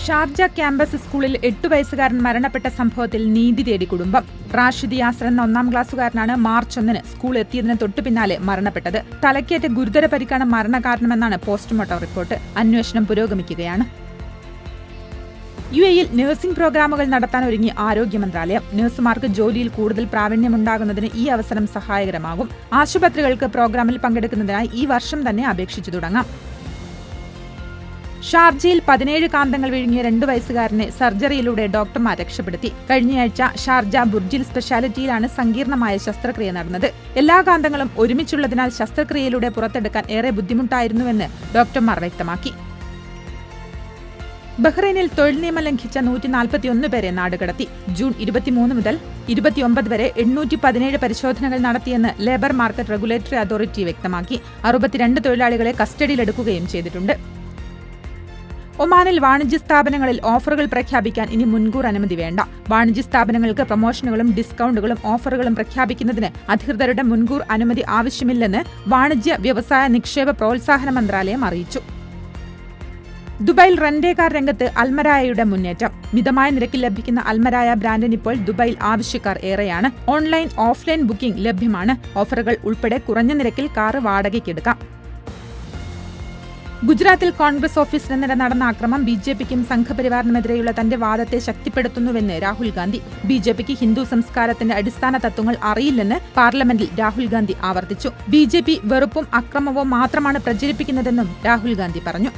Sharjah campus സ്കൂളിൽ 8 വയസ്സുകാരൻ മരണപ്പെട്ട സംഭവത്തിൽ നീതി തേടി കുടുംബം. റാഷിദ് യാസർ എന്ന 1-ാം ക്ലാസ്സുകാരനാണ് മാർച്ച് 1-ന് സ്കൂൾ എത്തിയതിന് തൊട്ടു പിന്നാലെ മരണപ്പെട്ടത്. തലയ്ക്കേറ്റ ഗുരുതര പരിക്കാണ് മരണകാരണമെന്നാണ് പോസ്റ്റ്മോർട്ടം റിപ്പോർട്ട്. അന്വേഷണം പുരോഗമിക്കുകയാണ്. UAE-യിൽ നഴ്സിംഗ് പ്രോഗ്രാമുകൾ നടത്താൻ ഒരുങ്ങി ആരോഗ്യ മന്ത്രാലയം. നഴ്സുമാർക്ക് ജോലിയിൽ കൂടുതൽ പ്രാവീണ്യമുണ്ടാകുന്നതിന് ഈ അവസരം സഹായകരമാകും. ആശുപത്രികൾക്ക് പ്രോഗ്രാമിൽ പങ്കെടുക്കുന്നതിനായി ഈ വർഷം തന്നെ അപേക്ഷിച്ചു തുടങ്ങാം. ഷാർജയിൽ 17 കാന്തങ്ങൾ വിഴുങ്ങിയ 2 വയസ്സുകാരനെ സർജറിയിലൂടെ ഡോക്ടർമാർ രക്ഷപ്പെടുത്തി. കഴിഞ്ഞയാഴ്ച ഷാർജ ബുർജിൽ സ്പെഷ്യാലിറ്റിയിലാണ് സങ്കീർണമായ ശസ്ത്രക്രിയ നടന്നത്. എല്ലാ കാന്തങ്ങളും ഒരുമിച്ചുള്ളതിനാൽ ശസ്ത്രക്രിയയിലൂടെ പുറത്തെടുക്കാൻ ഏറെ ബുദ്ധിമുട്ടായിരുന്നുവെന്ന് ഡോക്ടർമാർ വ്യക്തമാക്കി. ബഹ്റൈനിൽ തൊഴിൽ നിയമം ലംഘിച്ച 141 പേരെ നാടുകടത്തി. ജൂൺ 23 മുതൽ 29 വരെ 817 പരിശോധനകൾ നടത്തിയെന്ന് ലേബർ മാർക്കറ്റ് റെഗുലേറ്ററി അതോറിറ്റി വ്യക്തമാക്കി. 62 തൊഴിലാളികളെ കസ്റ്റഡിയിലെടുക്കുകയും ചെയ്തിട്ടുണ്ട്. ഒമാനിൽ വാണിജ്യ സ്ഥാപനങ്ങളിൽ ഓഫറുകൾ പ്രഖ്യാപിക്കാൻ ഇനി മുൻകൂർ അനുമതി വേണ്ട. വാണിജ്യ സ്ഥാപനങ്ങൾക്ക് പ്രമോഷനുകളും ഡിസ്കൗണ്ടുകളും ഓഫറുകളും പ്രഖ്യാപിക്കുന്നതിന് അധികൃതരുടെ മുൻകൂർ അനുമതി ആവശ്യമില്ലെന്ന് വാണിജ്യ വ്യവസായ നിക്ഷേപ പ്രോത്സാഹന മന്ത്രാലയം അറിയിച്ചു. ദുബായിൽ റെന്റേ കാർ രംഗത്ത് അൽമരായയുടെ മുന്നേറ്റം. മിതമായ നിരക്കിൽ ലഭിക്കുന്ന അൽമരായ ബ്രാൻഡിന് ഇപ്പോൾ ദുബായിൽ ആവശ്യക്കാർ ഏറെയാണ്. ഓൺലൈൻ, ഓഫ്ലൈൻ ബുക്കിംഗ് ലഭ്യമാണ്. ഓഫറുകൾ ഉൾപ്പെടെ കുറഞ്ഞ നിരക്കിൽ കാർ വാടകയ്ക്കെടുക്കാം. ഗുജറാത്തിൽ കോൺഗ്രസ് ഓഫീസിന് നേരെ നടന്ന ആക്രമണം BJPക്കും സംഘപരിവാറിനുമെതിരെയുള്ള തന്റെ വാദത്തെ ശക്തിപ്പെടുത്തുന്നുവെന്ന് രാഹുൽ ഗാന്ധി. BJPക്ക് ഹിന്ദു സംസ്കാരത്തിന്റെ അടിസ്ഥാന തത്വങ്ങൾ അറിയില്ലെന്ന് പാർലമെന്റിൽ രാഹുൽ ഗാന്ധി ആവർത്തിച്ചു. BJP വെറുപ്പും അക്രമവും മാത്രമാണ് പ്രചരിപ്പിക്കുന്നതെന്നും രാഹുൽ ഗാന്ധി പറഞ്ഞു.